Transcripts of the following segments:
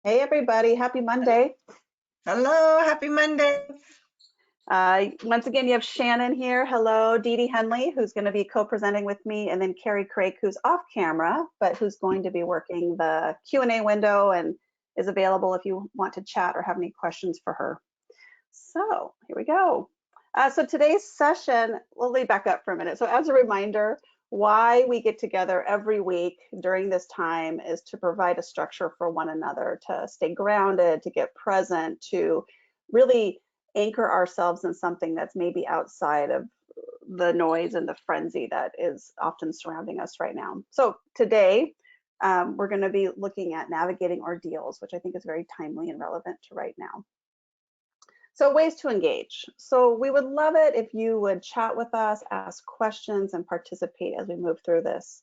Hey everybody, happy Monday. Hello, happy Monday. Once again, you have Shannon here. Hello, Dee Dee Henley, who's going to be co-presenting with me, and then Carrie Craig, who's off camera, but who's going to be working the Q&A window and is available if you want to chat or have any questions for her. So here we go. So today's session, we'll leave back up for a minute. So as a reminder, why we get together every week during this time is to provide a structure for one another, to stay grounded, to get present, to really anchor ourselves in something that's maybe outside of the noise and the frenzy that is often surrounding us right now. So today, we're going to be looking at navigating ordeals, which I think is very timely and relevant to right now. So ways to engage. So we would love it if you would chat with us, ask questions, and participate as we move through this.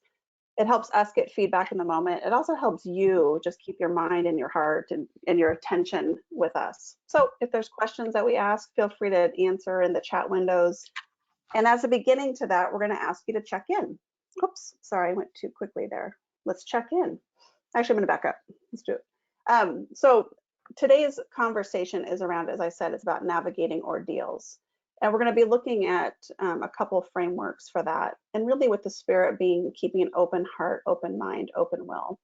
It helps us get feedback in the moment. It also helps you just keep your mind and your heart and your attention with us. So if there's questions that we ask, feel free to answer in the chat windows. And as a beginning to that, we're going to ask you to check in. Oops, sorry, I went too quickly there. Let's check in. Actually, I'm going to back up. Let's do it. So today's conversation is around, as I said, it's about navigating ordeals. And we're going to be looking at a couple frameworks for that. And really with the spirit being keeping an open heart, open mind, open will.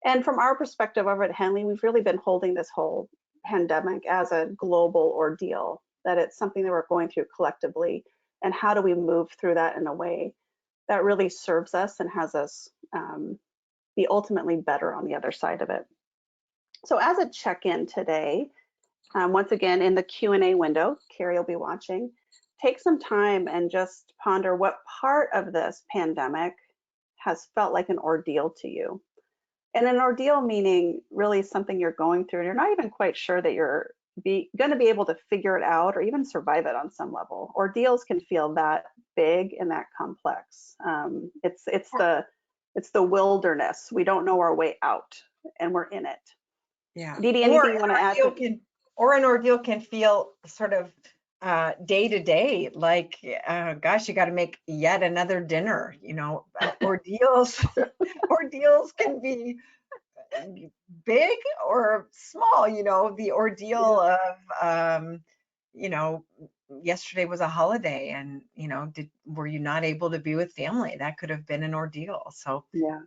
And from our perspective over at Henley, we've really been holding this whole pandemic as a global ordeal, that it's something that we're going through collectively. And how do we move through that in a way that really serves us and has us be ultimately better on the other side of it. So as a check-in today, once again, in the Q&A window, Carrie will be watching, take some time and just ponder what part of this pandemic has felt like an ordeal to you. And an ordeal meaning really something you're going through and you're not even quite sure that you're going to be able to figure it out or even survive it on some level. Ordeals can feel that big and that complex. It's the wilderness. We don't know our way out and we're in it. Yeah. Dee Dee, anything you want to add? Or an ordeal can feel sort of day to day, like, gosh, you got to make yet another dinner. Ordeals can be big or small. The ordeal of, yesterday was a holiday, and were you not able to be with family? That could have been an ordeal. So yeah.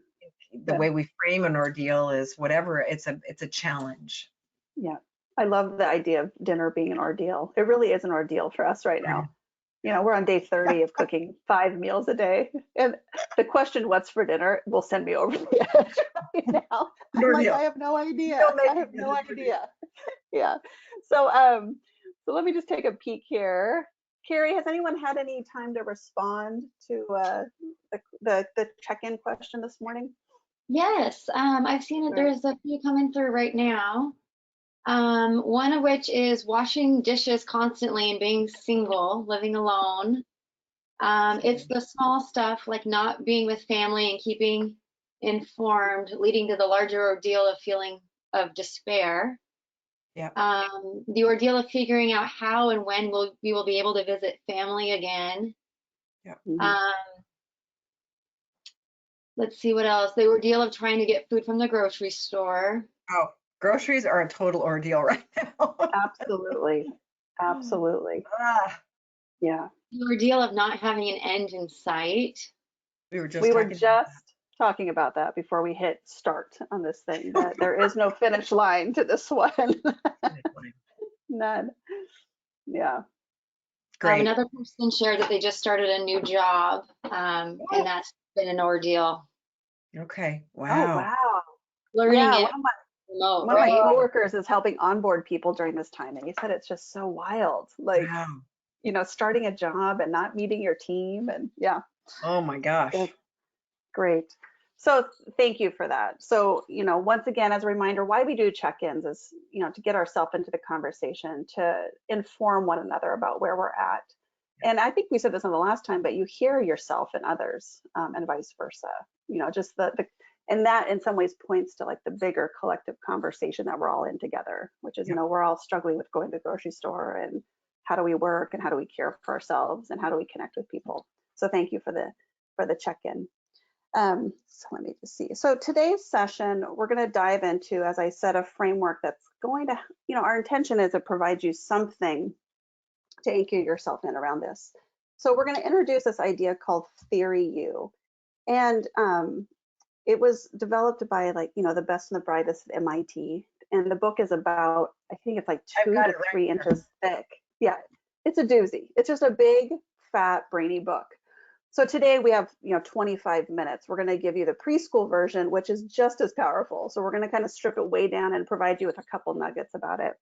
The way we frame an ordeal is whatever, it's a challenge. Yeah, I love the idea of dinner being an ordeal. It really is an ordeal for us right now. We're on day 30 of cooking 5 meals a day. And the question, what's for dinner, will send me over the edge right now. I'm like, I have no idea. I have no idea. Yeah. So let me just take a peek here. Carrie, has anyone had any time to respond to the check-in question this morning? Yes, I've seen that there's a few coming through right now. One of which is washing dishes constantly and being single, living alone. It's the small stuff like not being with family and keeping informed, leading to the larger ordeal of feeling of despair. Yeah. The ordeal of figuring out how and when we will be able to visit family again. Yeah. Let's see what else. The ordeal of trying to get food from the grocery store. Oh, groceries are a total ordeal right now. Absolutely. Absolutely. Yeah. The ordeal of not having an end in sight. We were just talking about that before we hit start on this thing, that there is no finish line to this one. None. Yeah. Great. Another person shared that they just started a new job, and that's been an ordeal. Okay. Wow. Oh, wow. Learning it remote, one of my coworkers is helping onboard people during this time, and he said it's just so wild. Like, starting a job and not meeting your team, and yeah. Oh my gosh. Good. Great. So thank you for that. So, once again, as a reminder, why we do check-ins is, to get ourselves into the conversation, to inform one another about where we're at. And I think we said this on the last time, but you hear yourself and others, and vice versa. Just and that in some ways points to like the bigger collective conversation that we're all in together, which is, we're all struggling with going to the grocery store and how do we work and how do we care for ourselves and how do we connect with people. So thank you for the check-in. So let me just see. So today's session, we're going to dive into, as I said, a framework that's going to, our intention is to provide you something to anchor yourself in around this. So we're going to introduce this idea called Theory U. And it was developed by the best and the brightest at MIT. And the book is about, I think it's like 2 to 3 inches thick. Yeah, it's a doozy. It's just a big, fat, brainy book. So today we have 25 minutes. We're going to give you the preschool version, which is just as powerful. So we're going to kind of strip it way down and provide you with a couple nuggets about it.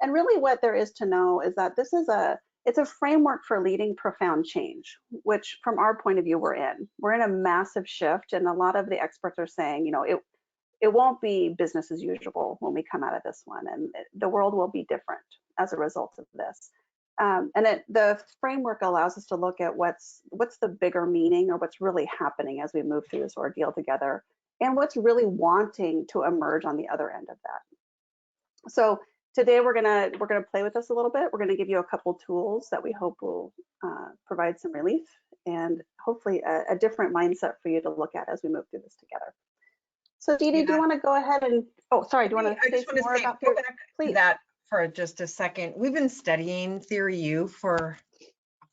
And really what there is to know is that this is it's a framework for leading profound change, which from our point of view, we're in a massive shift. And a lot of the experts are saying, it won't be business as usual when we come out of this one, and the world will be different as a result of this. The framework allows us to look at what's the bigger meaning, or what's really happening as we move through this ordeal together, and what's really wanting to emerge on the other end of that. So today we're gonna play with this a little bit. We're gonna give you a couple tools that we hope will provide some relief and hopefully a different mindset for you to look at as we move through this together. So Dee Dee, do you want to go ahead and, oh, sorry, do you want to say some more about go back please. to that for just a second. We've been studying Theory U for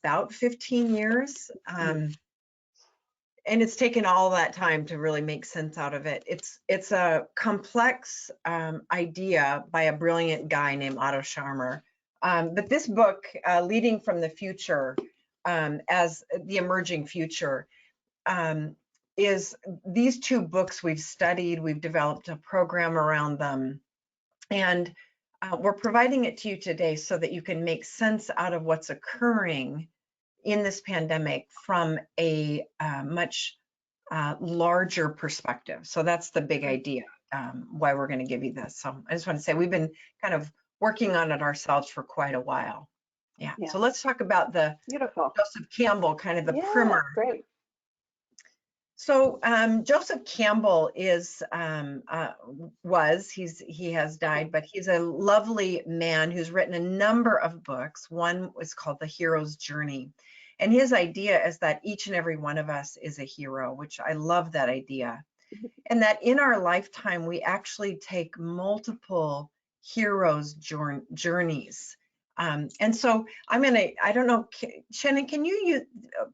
about 15 years. And it's taken all that time to really make sense out of it. It's a complex idea by a brilliant guy named Otto Scharmer. But this book, Leading from the Future, as the Emerging Future, is these 2 books we've studied. We've developed a program around them, and we're providing it to you today so that you can make sense out of what's occurring in this pandemic from a much larger perspective. So that's the big idea, why we're going to give you this. So I just want to say we've been kind of working on it ourselves for quite a while. Yeah. So let's talk about the Beautiful. Joseph Campbell, kind of the primer. Great. So Joseph Campbell is he has died, but he's a lovely man who's written a number of books. One is called The Hero's Journey. And his idea is that each and every one of us is a hero, which I love that idea. And that in our lifetime, we actually take multiple heroes' journeys. And so I don't know, Shannon, can you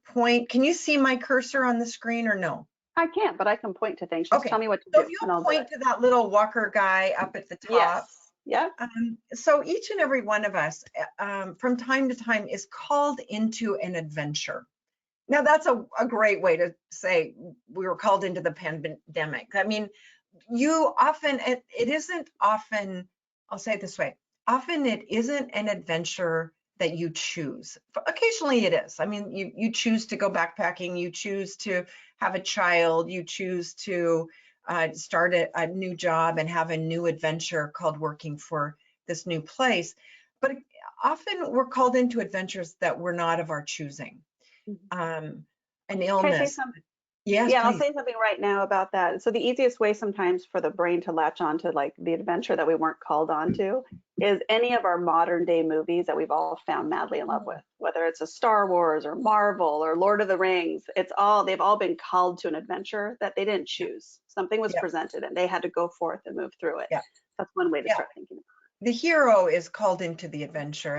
point, can you see my cursor on the screen or no? I can't, but I can point to things. Just tell me what to do. So if you'll point to that little walker guy up at the top. Yes. Yeah. So each and every one of us from time to time is called into an adventure. Now that's a great way to say we were called into the pandemic. I mean, it isn't often, I'll say it this way, often it isn't an adventure that you choose. Occasionally it is. I mean, you choose to go backpacking, you choose to have a child, you choose to start a new job and have a new adventure called working for this new place. But often we're called into adventures that were not of our choosing. An illness. Can I say something? Yes, yeah, please. I'll say something right now about that. So the easiest way sometimes for the brain to latch onto like the adventure that we weren't called onto is any of our modern day movies that we've all found madly in love with, whether it's a Star Wars or Marvel or Lord of the Rings. They've all been called to an adventure that they didn't choose. Something was presented and they had to go forth and move through it. Yeah. That's one way to start thinking about it. The hero is called into the adventure.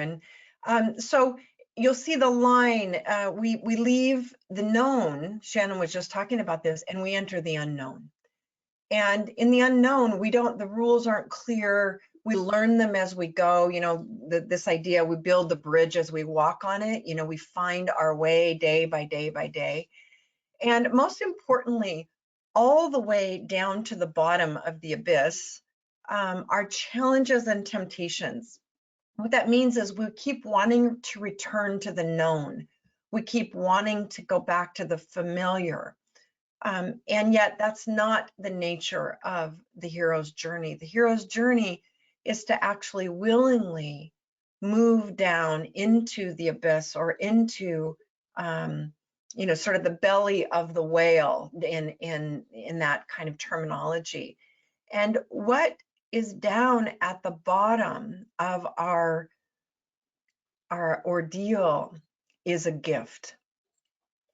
And so you'll see the line, we leave the known, Shannon was just talking about this, and we enter the unknown. And in the unknown, the rules aren't clear. We learn them as we go. This idea, we build the bridge as we walk on it. We find our way day by day by day. And most importantly, all the way down to the bottom of the abyss are challenges and temptations. What that means is we keep wanting to return to the known. We keep wanting to go back to the familiar. And yet that's not the nature of the hero's journey. The hero's journey is to actually willingly move down into the abyss or into, sort of the belly of the whale in that kind of terminology. And what is down at the bottom of our ordeal is a gift.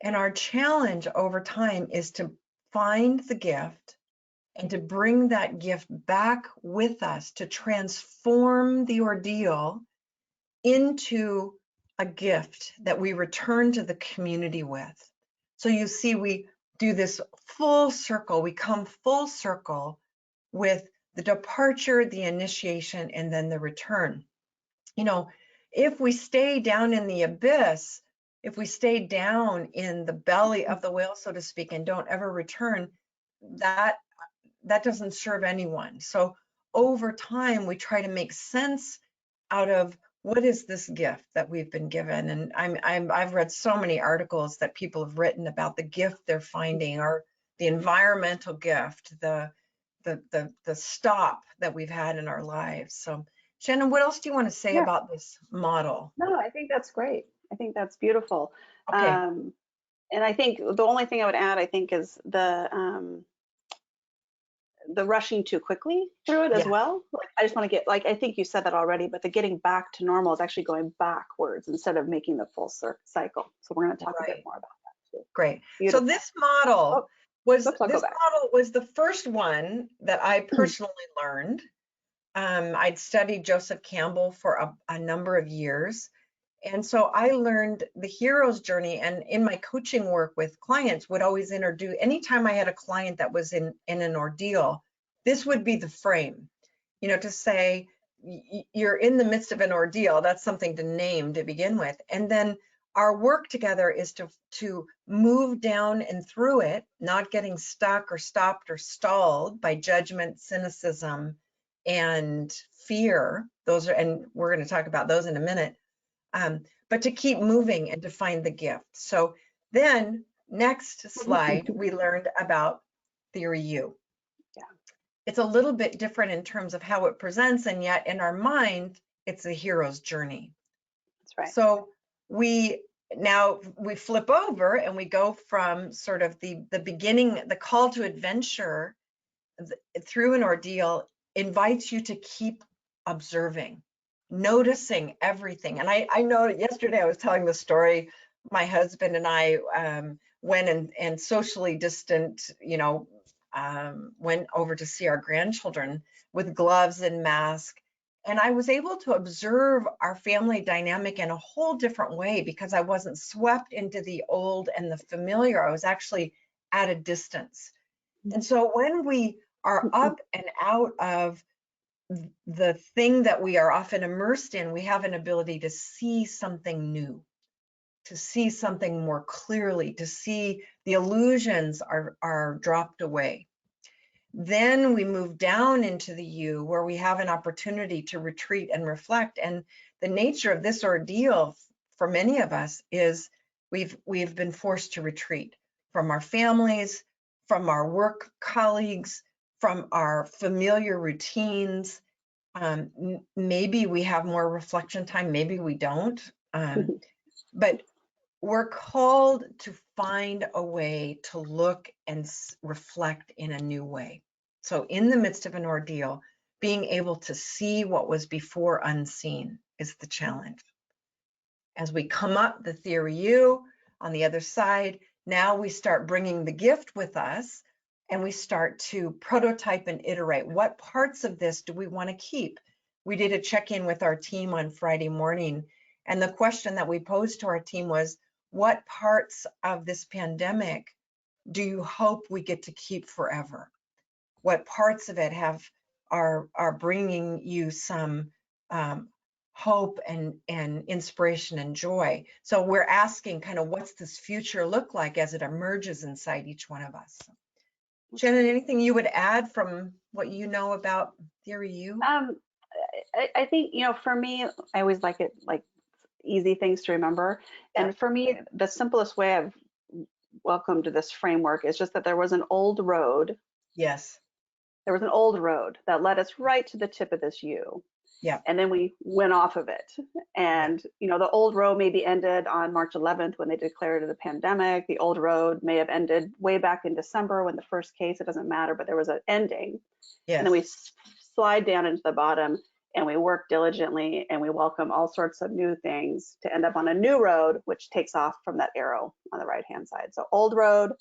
And our challenge over time is to find the gift and to bring that gift back with us to transform the ordeal into a gift that we return to the community with. So you see, we do this full circle. We come full circle with the departure, the initiation, and then the return. You know, if we stay down in the abyss, if we stay down in the belly of the whale, so to speak, and don't ever return, that doesn't serve anyone. So over time, we try to make sense out of what is this gift that we've been given. And I've read so many articles that people have written about the gift they're finding, or the environmental gift, the stop that we've had in our lives. So Shannon, what else do you want to say Yeah. about this model? No, I think that's great. I think that's beautiful. Okay. And I think the only thing I would add, I think, is the rushing too quickly through it as Yeah. well. Like, I just want to get, like, I think you said that already, but the getting back to normal is actually going backwards instead of making the full cycle. So we're going to talk a bit Right. more about that too. Great. Beautiful. So this model was Oops, I'll go back. the first one that I personally learned. I'd studied Joseph Campbell for a number of years. And so I learned the hero's journey, and in my coaching work with clients would always introduce, anytime I had a client that was in an ordeal, this would be the frame, you know, to say, you're in the midst of an ordeal. That's something to name to begin with. And then our work together is to move down and through it, not getting stuck or stopped or stalled by judgment, cynicism, and fear. Those are, and we're going to talk about those in a minute. But to keep moving and to find the gift. So then next slide, we learned about theory U. Yeah. It's a little bit different in terms of how it presents, and yet in our mind, it's a hero's journey. That's right. So we flip over and we go from sort of the beginning, the call to adventure through an ordeal invites you to keep observing, noticing everything. And I know yesterday I was telling the story, my husband and I went and socially distant, you know, went over to see our grandchildren with gloves and mask. And I was able to observe our family dynamic in a whole different way because I wasn't swept into the old and the familiar. I was actually at a distance. And so when we are up and out of the thing that we are often immersed in, we have an ability to see something new, to see something more clearly, to see the illusions are dropped away. Then we move down into the U, where we have an opportunity to retreat and reflect. And the nature of this ordeal for many of us is we've been forced to retreat from our families, from our work colleagues, from our familiar routines. Maybe we have more reflection time, maybe we don't. But we're called to find a way to look and reflect in a new way. So in the midst of an ordeal, being able to see what was before unseen is the challenge. As we come up the theory U on the other side, now we start bringing the gift with us and we start to prototype and iterate. What parts of this do we want to keep? We did a check-in with our team on Friday morning, and the question that we posed to our team was, what parts of this pandemic do you hope we get to keep forever? What parts of it are bringing you some hope and inspiration and joy? So we're asking kind of, what's this future look like as it emerges inside each one of us? Shannon, anything you would add from what you know about theory U? I think, you know, for me, I always like it, like easy things to remember. Yeah. And for me, the simplest way I've welcomed to this framework is just that there was an old road. Yes. There was an old road that led us right to the tip of this U. Yeah. And then we went off of it. And, you know, the old road maybe ended on March 11th when they declared the pandemic. The old road may have ended way back in December when the first case, it doesn't matter, but there was an ending. Yes. And then we slide down into the bottom and we work diligently and we welcome all sorts of new things to end up on a new road, which takes off from that arrow on the right-hand side. So old road,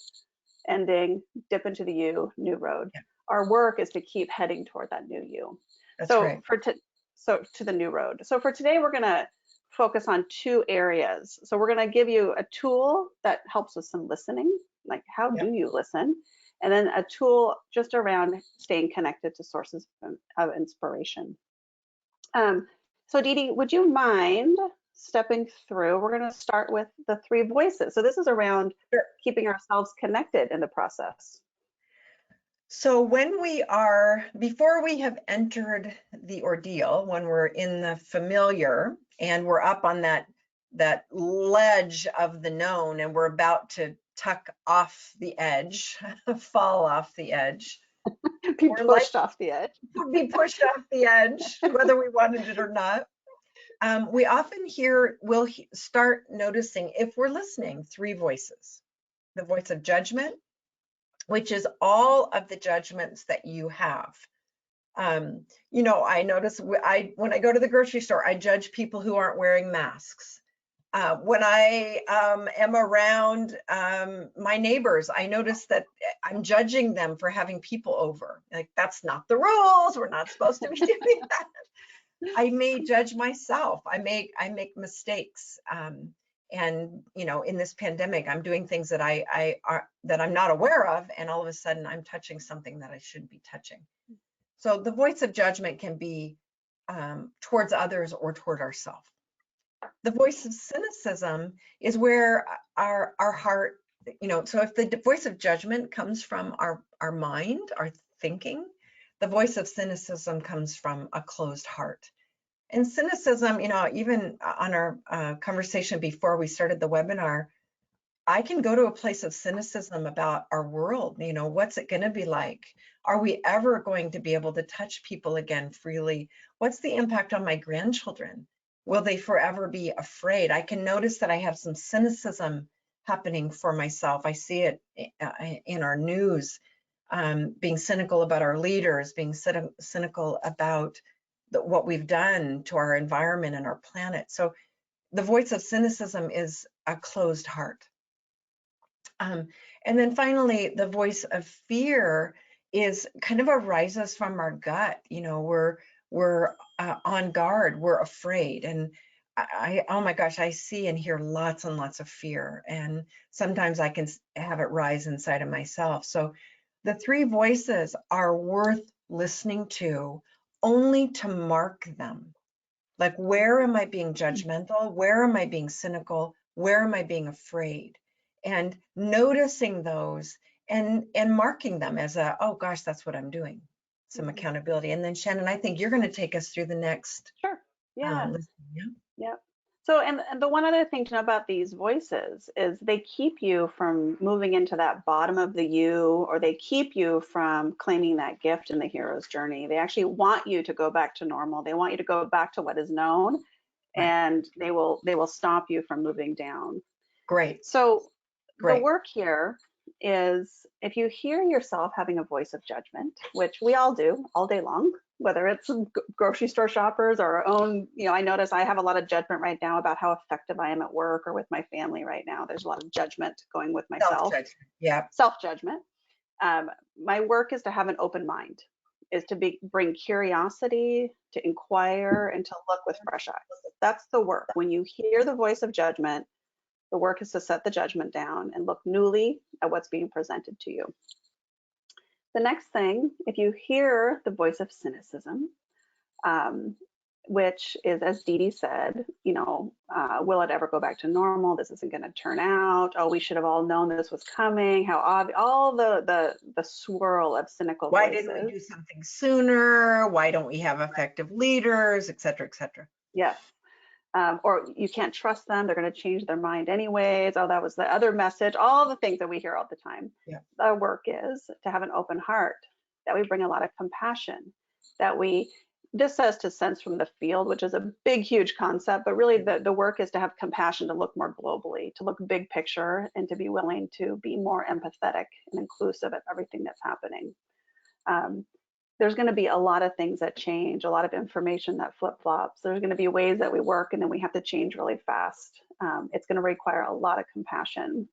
ending, dip into the U, new road. Yeah. Our work is to keep heading toward that new U. That's So right. so to the new road. So for today, we're going to focus on 2 areas. So we're going to give you a tool that helps with some listening, like how Yeah. do you listen? And then a tool just around staying connected to sources of inspiration. So Dee Dee, would you mind stepping through? We're going to start with the 3 voices. So this is around Sure. keeping ourselves connected in the process. So before we have entered the ordeal, when we're in the familiar and we're up on that ledge of the known and we're about to tuck off the edge, fall off the edge, Be we're like pushed off the edge. be pushed off the edge, whether we wanted it or not. We often we'll start noticing, if we're listening, 3 voices. The voice of judgment, which is all of the judgments that you have. I notice when I go to the grocery store, I judge people who aren't wearing masks. When I am around my neighbors, I notice that I'm judging them for having people over. Like, that's not the rules. We're not supposed to be doing that. I may judge myself. I make mistakes. And in this pandemic, I'm doing things that that I'm not aware of, and all of a sudden I'm touching something that I shouldn't be touching. So the voice of judgment can be towards others or toward ourselves. The voice of cynicism is where our heart, so if the voice of judgment comes from our mind, our thinking, the voice of cynicism comes from a closed heart. And cynicism, even on our conversation before we started the webinar, I can go to a place of cynicism about our world. What's it going to be like? Are we ever going to be able to touch people again freely? What's the impact on my grandchildren? Will they forever be afraid? I can notice that I have some cynicism happening for myself. I see it in our news, being cynical about our leaders, being cynical about what we've done to our environment and our planet. So the voice of cynicism is a closed heart. And then finally, the voice of fear is kind of arises from our gut. We're on guard, we're afraid. And oh my gosh, I see and hear lots and lots of fear. And sometimes I can have it rise inside of myself. So the 3 voices are worth listening to, only to mark them. Like, where am I being judgmental? Where am I being cynical? Where am I being afraid? And noticing those and marking them as oh gosh, that's what I'm doing. Some accountability. And then Shannon, I think you're going to take us through the next. Sure. Yeah. Yeah. Yeah. So, and the one other thing to know about these voices is they keep you from moving into that bottom of the U, or they keep you from claiming that gift in the hero's journey. They actually want you to go back to normal. They want you to go back to what is known, Right. and they will stop you from moving down. Great. So Great. the work here is, if you hear yourself having a voice of judgment, which we all do all day long, whether it's grocery store shoppers or our own, I notice I have a lot of judgment right now about how effective I am at work or with my family right now. There's a lot of judgment going with myself. Self-judgment. Yeah. Self-judgment. My work is to have an open mind, is to bring curiosity, to inquire, and to look with fresh eyes. That's the work. When you hear the voice of judgment, the work is to set the judgment down and look newly at what's being presented to you. The next thing, if you hear the voice of cynicism, which is, as Dee Dee said, will it ever go back to normal? This isn't going to turn out. Oh, we should have all known this was coming. How obvious? All the swirl of cynical Why voices. didn't we do something sooner? Why don't we have effective leaders, et cetera, et cetera? Yes. Or you can't trust them. They're going to change their mind anyways. Oh, that was the other message. All the things that we hear all the time. Yeah. The work is to have an open heart, that we bring a lot of compassion, that we, this says to sense from the field, which is a big, huge concept, but really the work is to have compassion, to look more globally, to look big picture, and to be willing to be more empathetic and inclusive of everything that's happening. There's going to be a lot of things that change, a lot of information that flip-flops. There's going to be ways that we work, and then we have to change really fast. It's going to require a lot of compassion.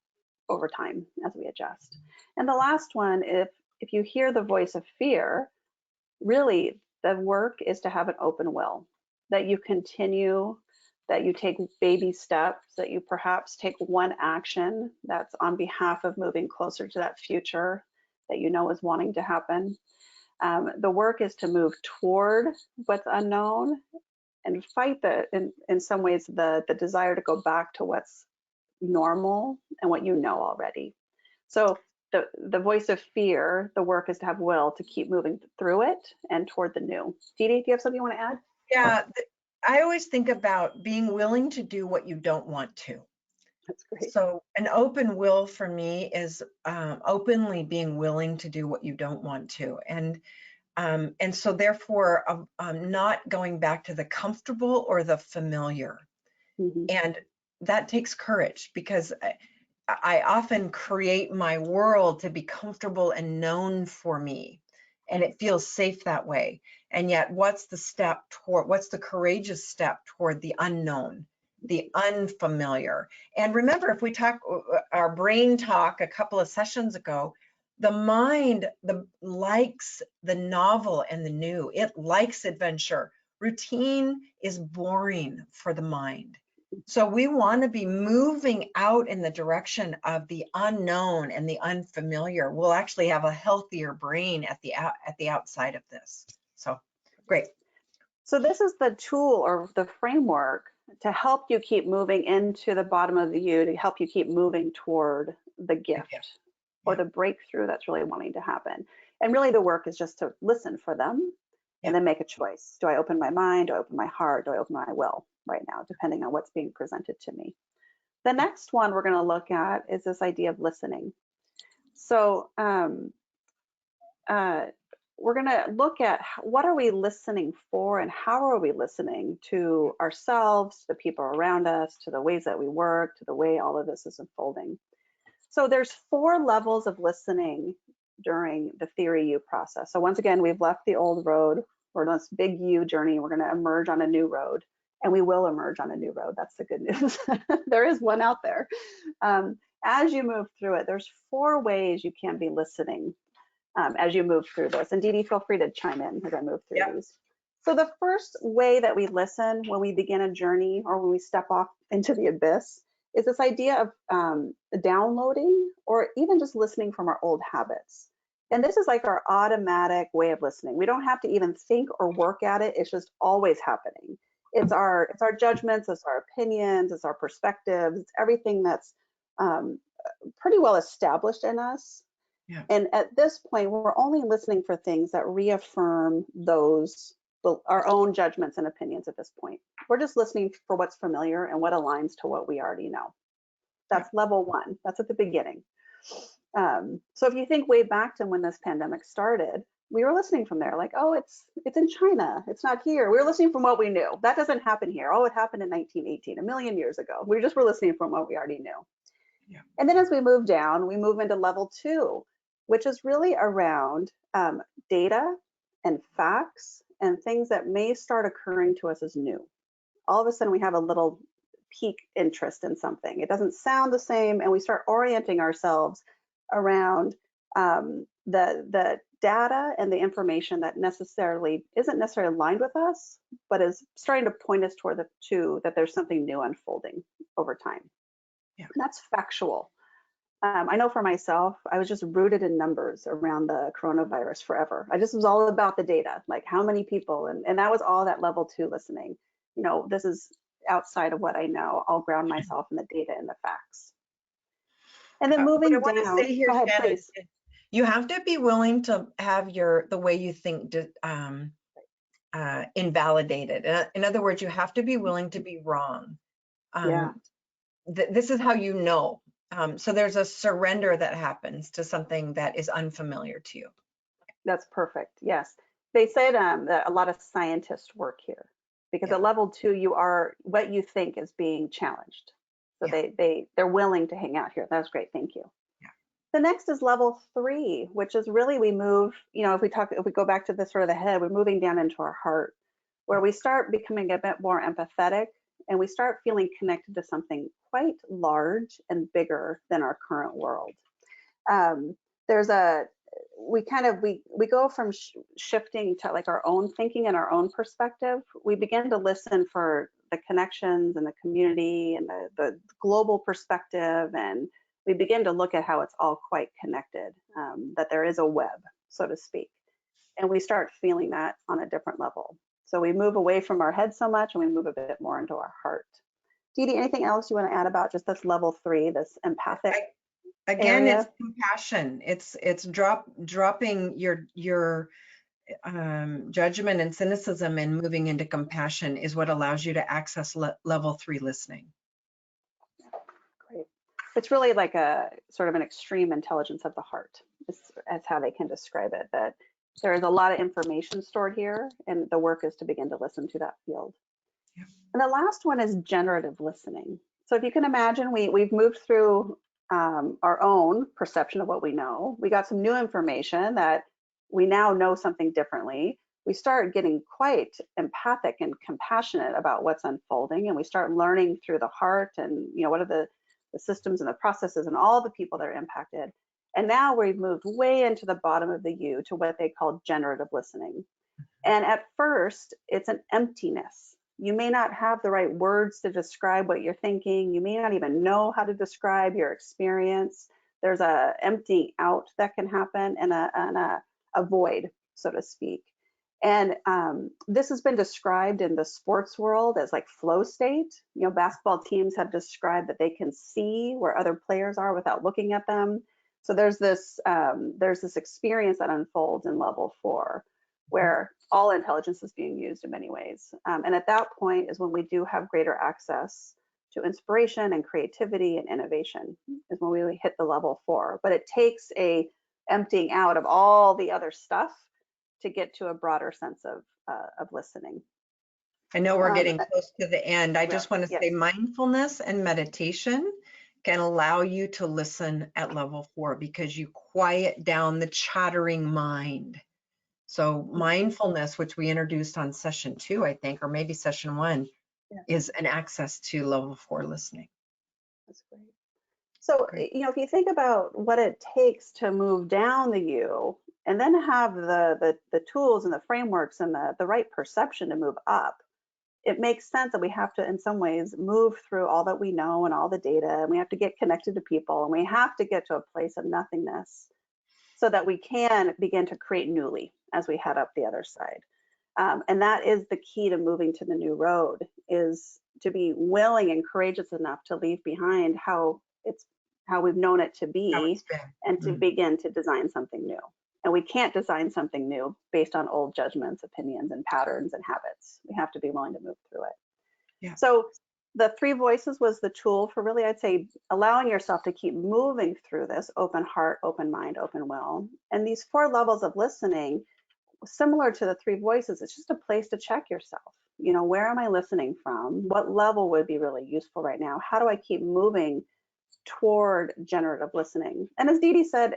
over time as we adjust. And the last one, if you hear the voice of fear, really the work is to have an open will, that you continue, that you take baby steps, that you perhaps take one action that's on behalf of moving closer to that future that you know is wanting to happen. The work is to move toward what's unknown and fight in some ways, the desire to go back to what's normal and what you know already. So the voice of fear, the work is to have will to keep moving through it and toward the new. Dee Dee, do you have something you want to add? Yeah, I always think about being willing to do what you don't want to. That's great. So an open will for me is openly being willing to do what you don't want to. And so therefore, not going back to the comfortable or the familiar. Mm-hmm. And that takes courage, because I often create my world to be comfortable and known for me, and it feels safe that way. And yet, what's the courageous step toward the unknown, the unfamiliar? And remember, if we talk our brain talk a couple of sessions ago, the mind likes the novel and the new. It likes adventure. Routine is boring for the mind. So we want to be moving out in the direction of the unknown and the unfamiliar. We'll actually have a healthier brain at the outside of this. So great. So this is the tool or the framework to help you keep moving into the bottom of the U, to help you keep moving toward the gift or the breakthrough that's really wanting to happen. And really the work is just to listen for them and then make a choice. Do I open my mind? Do I open my heart? Do I open my will right now, depending on what's being presented to me? The next one we're going to look at is this idea of listening. So we're going to look at what are we listening for and how are we listening to ourselves, to the people around us, to the ways that we work, to the way all of this is unfolding. So there's 4 levels of listening during the theory U process. So once again, we've left the old road. We're on this big U journey. We're going to emerge on a new road, and we will emerge on a new road. That's the good news. There is one out there. As you move through it, there's 4 ways you can be listening as you move through this. And Dee Dee, feel free to chime in as I move through these. So the first way that we listen when we begin a journey or when we step off into the abyss is this idea of downloading or even just listening from our old habits. And this is like our automatic way of listening. We don't have to even think or work at it. It's just always happening. It's our judgments, it's our opinions, it's our perspectives, it's everything that's pretty well established in us. Yeah. And at this point, we're only listening for things that reaffirm our own judgments and opinions at this point. We're just listening for what's familiar and what aligns to what we already know. That's level 1. That's at the beginning. So if you think way back to when this pandemic started, we were listening from there, like, oh, it's in China, it's not here. We were listening from what we knew. That doesn't happen here. Oh, it happened in 1918, a million years ago. We just were listening from what we already knew. Yeah. And then as we move down, we move into level 2, which is really around data and facts and things that may start occurring to us as new. All of a sudden, we have a little peak interest in something. It doesn't sound the same, and we start orienting ourselves around the data and the information that isn't necessarily aligned with us, but is starting to point us toward that there's something new unfolding over time. Yeah. And that's factual. I know for myself, I was just rooted in numbers around the coronavirus forever. I just was all about the data, like how many people, and that was all that level 2 listening. You know, this is outside of what I know. I'll ground myself in the data and the facts. And then moving down, go ahead, Shannon, please. You have to be willing to have the way you think invalidated. In other words, you have to be willing to be wrong. This is how you know. So there's a surrender that happens to something that is unfamiliar to you. That's perfect. Yes. They said that a lot of scientists work here because at level 2, you are what you think is being challenged. So they're willing to hang out here. That's great. Thank you. Yeah. The next is level 3, which is really we move, if we go back to the sort of the head, we're moving down into our heart, where we start becoming a bit more empathetic and we start feeling connected to something quite large and bigger than our current world. We go from shifting to like our own thinking and our own perspective. We begin to listen for the connections and the community and the global perspective, and we begin to look at how it's all quite connected, that there is a web, so to speak. And we start feeling that on a different level. So we move away from our head so much and we move a bit more into our heart. Dee Dee, anything else you want to add about just this level 3, this empathic Again, area? it's compassion. It's dropping your judgment and cynicism and moving into compassion is what allows you to access level 3 listening. Great. It's really like a sort of an extreme intelligence of the heart. That's how they can describe it, that there is a lot of information stored here, and the work is to begin to listen to that field. Yeah. And the last one is generative listening. So if you can imagine, we've moved through our own perception of what we know. We got some new information that we now know something differently. We start getting quite empathic and compassionate about what's unfolding, and we start learning through the heart and, you know, what are the systems and the processes and all the people that are impacted. And now we've moved way into the bottom of the U to what they call generative listening. And at first, it's an emptiness. You may not have the right words to describe what you're thinking. You may not even know how to describe your experience. There's a emptying out that can happen and a void, so to speak. And this has been described in the sports world as like flow state. You know, basketball teams have described that they can see where other players are without looking at them. So there's this experience that unfolds in level 4, where all intelligence is being used in many ways. And at that point is when we do have greater access to inspiration and creativity and innovation, is when we hit the level 4. But it takes a emptying out of all the other stuff to get to a broader sense of listening. I know we're getting close to the end. I just want to say yes. mindfulness and meditation can allow you to listen at level 4 because you quiet down the chattering mind. So mindfulness, which we introduced on session 2, I think, or maybe session 1, is an access to level 4 listening. That's great. So, you know, if you think about what it takes to move down the U and then have the tools and the frameworks and the right perception to move up, it makes sense that we have to, in some ways, move through all that we know and all the data, and we have to get connected to people, and we have to get to a place of nothingness so that we can begin to create newly as we head up the other side. And that is the key to moving to the new road, is to be willing and courageous enough to leave behind how we've known it to be, and to begin to design something new. And we can't design something new based on old judgments, opinions, and patterns and habits. We have to be willing to move through it. Yeah. So the 3 voices was the tool for really, I'd say, allowing yourself to keep moving through this open heart, open mind, open will. And these 4 levels of listening, similar to the 3 voices, it's just a place to check yourself. You know, where am I listening from? What level would be really useful right now? How do I keep moving toward generative listening? And as Dee Dee said,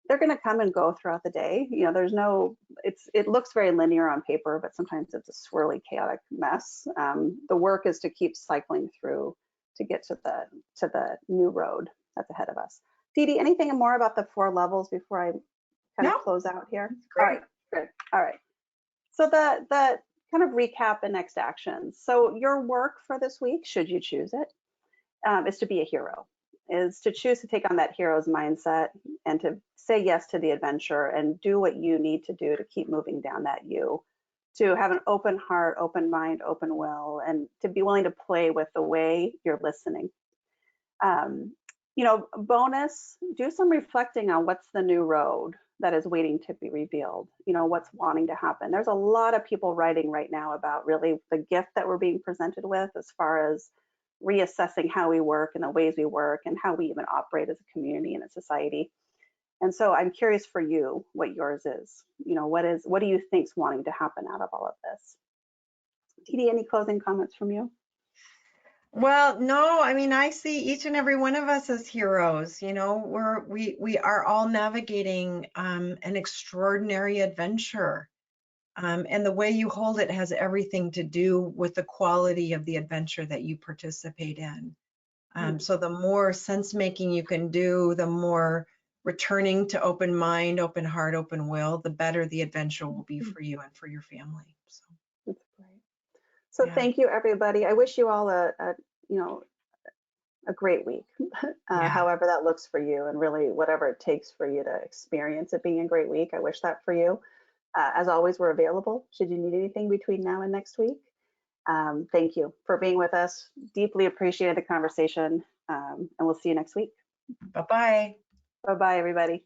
they're going to come and go throughout the day. You know, it looks very linear on paper, but sometimes it's a swirly, chaotic mess. The work is to keep cycling through to get to the new road that's ahead of us. Dee Dee, anything more about the 4 levels before I kind of close out here? Great. All right, good. All right. So the kind of recap and next actions. So your work for this week, should you choose it, is to be a hero, is to choose to take on that hero's mindset and to say yes to the adventure and do what you need to do to keep moving down that U, to have an open heart, open mind, open will, and to be willing to play with the way you're listening. You know, bonus, do some reflecting on what's the new road that is waiting to be revealed. You know, what's wanting to happen. There's a lot of people writing right now about really the gift that we're being presented with as far as reassessing how we work and the ways we work and how we even operate as a community and a society. And so I'm curious for you what yours is. You know, what do you think's wanting to happen out of all of this? Dee Dee, any closing comments from you? Well, no, I mean, I see each and every one of us as heroes. You know, we are all navigating an extraordinary adventure. And the way you hold it has everything to do with the quality of the adventure that you participate in. So the more sense making you can do, the more returning to open mind, open heart, open will, the better the adventure will be for you and for your family. So That's great. So yeah. thank you, everybody. I wish you all a you know, a great week, Yeah. however that looks for you, and really whatever it takes for you to experience it being a great week. I wish that for you. As always, we're available should you need anything between now and next week. Thank you for being with us. Deeply appreciate the conversation, and we'll see you next week. Bye-bye. Bye-bye, everybody.